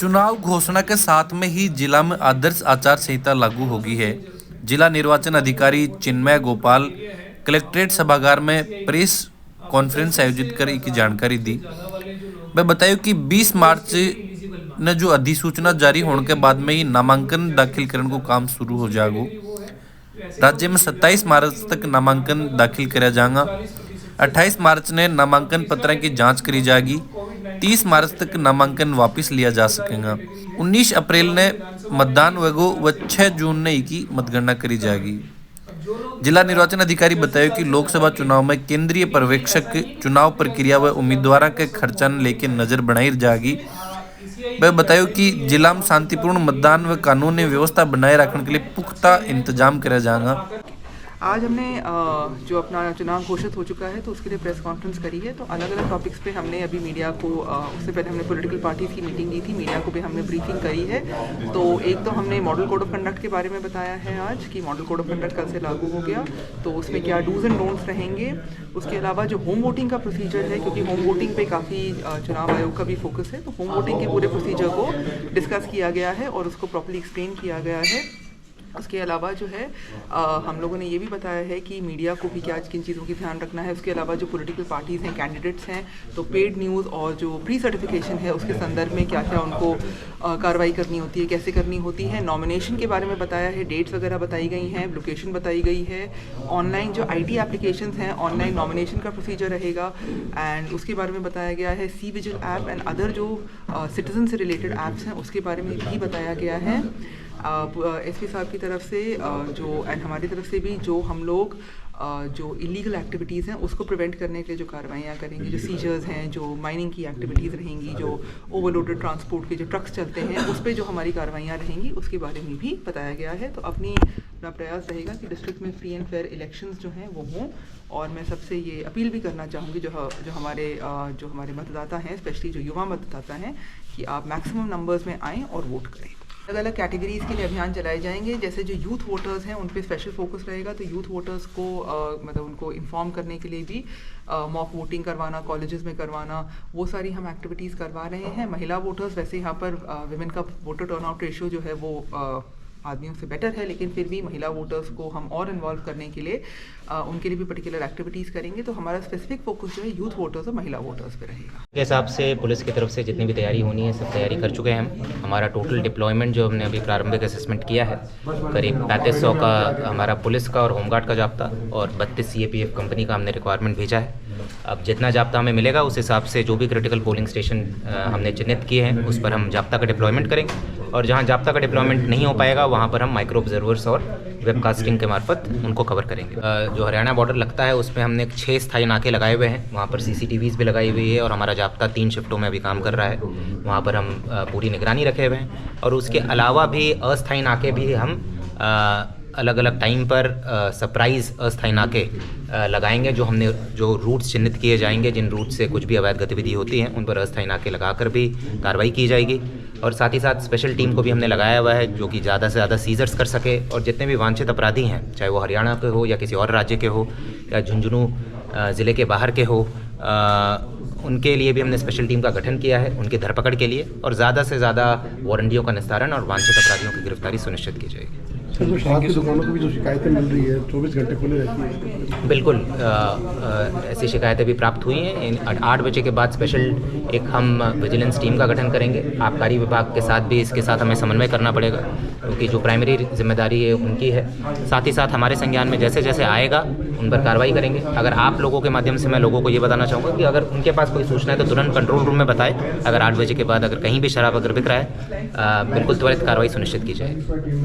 चुनाव घोषणा के साथ में ही जिला में आदर्श आचार संहिता लागू होगी है। जिला निर्वाचन अधिकारी चिन्मय गोपाल कलेक्ट्रेट सभागार में प्रेस कॉन्फ्रेंस आयोजित कर एक जानकारी दी। वह बताया कि 20 मार्च ने जो अधिसूचना जारी होने के बाद में ही नामांकन दाखिल करने को काम शुरू हो जाएगा। राज्य में 27 मार्च तक नामांकन दाखिल किया जाएगा। 28 मार्च ने नामांकन पत्रों की जांच करी जाएगी। 30 मार्च तक नामांकन वापस लिया जा सकेगा। 19 अप्रैल ने मतदान होगा व 6 जून ने की मतगणना करी जाएगी। जिला निर्वाचन अधिकारी बताया कि लोकसभा चुनाव में केंद्रीय पर्यवेक्षक चुनाव प्रक्रिया व उम्मीदवारों के खर्चा लेकर नजर बनाई जाएगी। वह बताया कि जिला में शांतिपूर्ण मतदान व कानूनी व्यवस्था बनाए रखने के लिए पुख्ता इंतजाम किया जाएगा। आज हमने जो अपना चुनाव घोषित हो चुका है तो उसके लिए प्रेस कॉन्फ्रेंस करी है। तो अलग अलग टॉपिक्स पे हमने अभी मीडिया को उससे पहले हमने पॉलिटिकल पार्टीज़ की मीटिंग ली थी, मीडिया को भी हमने ब्रीफिंग करी है। तो एक तो हमने मॉडल कोड ऑफ कंडक्ट के बारे में बताया है आज कि मॉडल कोड ऑफ कंडक्ट कल से लागू हो गया, तो उसमें क्या डूज एंड डोंट्स रहेंगे। उसके अलावा जो होम वोटिंग का प्रोसीजर है, क्योंकि होम वोटिंग पे काफ़ी चुनाव आयोग का भी फोकस है, तो होम वोटिंग के पूरे प्रोसीजर को डिस्कस किया गया है और उसको प्रॉपर्ली एक्सप्लेन किया गया है। उसके अलावा जो है हम लोगों ने ये भी बताया है कि मीडिया को भी क्या किन चीज़ों की ध्यान रखना है। उसके अलावा जो पॉलिटिकल पार्टीज़ हैं, कैंडिडेट्स हैं, तो पेड न्यूज़ और जो प्री सर्टिफिकेशन है उसके संदर्भ में क्या क्या उनको कार्रवाई करनी होती है, कैसे करनी होती है। नॉमिनेशन के बारे में बताया है, डेट्स वगैरह बताई गई हैं, लोकेशन बताई गई है। ऑनलाइन जो IT एप्लीकेशंस हैं, ऑनलाइन नॉमिनेशन का प्रोसीजर रहेगा एंड उसके बारे में बताया गया है। C vigil app and other जो सिटीजन से रिलेटेड ऐप्स हैं उसके बारे में भी बताया गया है। SP साहब की तरफ से जो एंड हमारी तरफ से भी जो हम लोग जो इलीगल एक्टिविटीज़ हैं उसको प्रिवेंट करने के लिए जो कार्रवाइयाँ करेंगे, जो सीजर्स हैं, जो माइनिंग की एक्टिविटीज़ रहेंगी, जो ओवरलोडेड ट्रांसपोर्ट के जो ट्रक्स चलते हैं उस पर जो हमारी कार्रवाइयाँ रहेंगी उसके बारे में भी बताया गया है। तो अपना प्रयास रहेगा कि डिस्ट्रिक्ट में फ्री एंड फेयर इलेक्शंस जो हैं वो हों। और मैं सबसे ये अपील भी करना चाहूँगी जो हमारे मतदाता हैं, स्पेशली जो युवा मतदाता हैं, कि आप मैक्सिमम नंबर्स में आएँ और वोट करें। अलग अलग कैटेगरीज़ के लिए अभियान चलाए जाएंगे। जैसे जो यूथ वोटर्स हैं उन पे स्पेशल फोकस रहेगा, तो यूथ वोटर्स को मतलब उनको इन्फॉर्म करने के लिए भी मॉक वोटिंग करवाना, कॉलेजेस में करवाना, वो सारी हम एक्टिविटीज़ करवा रहे हैं। महिला वोटर्स, वैसे यहाँ पर विमेन का वोटर टर्नआउट रेशियो जो है वो आदमियों से बेटर है, लेकिन फिर भी महिला वोटर्स को हम और इन्वॉल्व करने के लिए उनके लिए भी पर्टिकुलर एक्टिविटीज़ करेंगे। तो हमारा स्पेसिफिक फोकस जो है यूथ वोटर्स और महिला वोटर्स पे रहेगा। के हिसाब से पुलिस की तरफ से जितनी भी तैयारी होनी है सब तैयारी कर चुके हैं हम। हमारा टोटल डिप्लॉयमेंट जो हमने अभी प्रारंभिक असेसमेंट किया है, करीब 3500 का हमारा पुलिस का और होमगार्ड का जाब्ता और 32 CAPF कंपनी का हमने रिक्वायरमेंट भेजा है। अब जितना जाब्ता हमें मिलेगा उस हिसाब से जो भी क्रिटिकल पोलिंग स्टेशन हमने चिन्हित किए हैं उस पर हम जाब्ता का डिप्लॉयमेंट करेंगे, और जहां जाब्ता का डिप्लॉयमेंट नहीं हो पाएगा वहां पर हम माइक्रो ऑब्जर्वर्स और वेबकास्टिंग के मार्फत उनको कवर करेंगे। जो हरियाणा बॉर्डर लगता है उसमें हमने 6 स्थायी नाके लगाए हुए हैं, वहाँ पर CCTVs भी लगाई हुई है और हमारा जाब्ता 3 शिफ्टों में अभी काम कर रहा है। वहाँ पर हम पूरी निगरानी रखे हुए हैं, और उसके अलावा भी अस्थायी नाके भी हम अलग अलग टाइम पर सरप्राइज़ अस्थायी नाके लगाएंगे। जो रूट्स चिन्हित किए जाएंगे, जिन रूट से कुछ भी अवैध गतिविधि होती है उन पर अस्थायी नाके लगाकर भी कार्रवाई की जाएगी। और साथ ही साथ स्पेशल टीम को भी हमने लगाया हुआ है जो कि ज़्यादा से ज़्यादा सीजर्स कर सके, और जितने भी वांछित अपराधी हैं, चाहे वो हरियाणा के हो या किसी और राज्य के हो या झुंझुनू ज़िले के बाहर के हो, उनके लिए भी हमने स्पेशल टीम का गठन किया है उनकी धरपकड़ के लिए, और ज़्यादा से ज़्यादा वारंटियों का निस्तारण और वांछित अपराधियों की गिरफ्तारी सुनिश्चित की जाएगी। जो शराब की दुकानों को भी जो शिकायतें मिल रही है 24 घंटे खुली रहती है? बिल्कुल, ऐसी शिकायतें भी प्राप्त हुई हैं। 8 बजे के बाद स्पेशल एक हम विजिलेंस टीम का गठन करेंगे। आबकारी विभाग के साथ भी इसके साथ हमें समन्वय करना पड़ेगा, क्योंकि जो प्राइमरी जिम्मेदारी है उनकी है। साथ ही साथ हमारे संज्ञान में जैसे जैसे आएगा उन पर कार्रवाई करेंगे। अगर आप लोगों के माध्यम से मैं लोगों को ये बताना चाहूँगा कि अगर उनके पास कोई सूचना है तो तुरंत कंट्रोल रूम में बताएं। अगर 8 बजे के बाद अगर कहीं भी शराब अगर बिक रहा है, बिल्कुल त्वरित कार्रवाई सुनिश्चित की जाएगी।